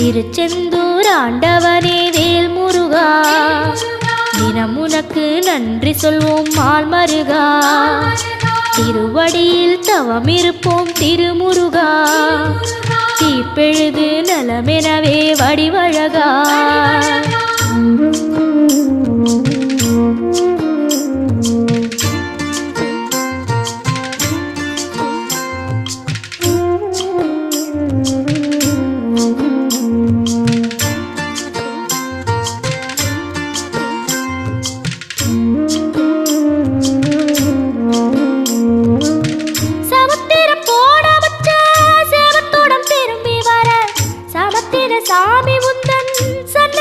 திருச்செந்தூர் ஆண்டவனே வேல் முருகா, தினம் உனக்கு நன்றி சொல்வோம் மால் மருகா. திருவடியில் தவம் இருப்போம் திருமுருகா, தீப்பெழுது நலமெனவே வடிவழகா. சாமி உந்தன் சன்ன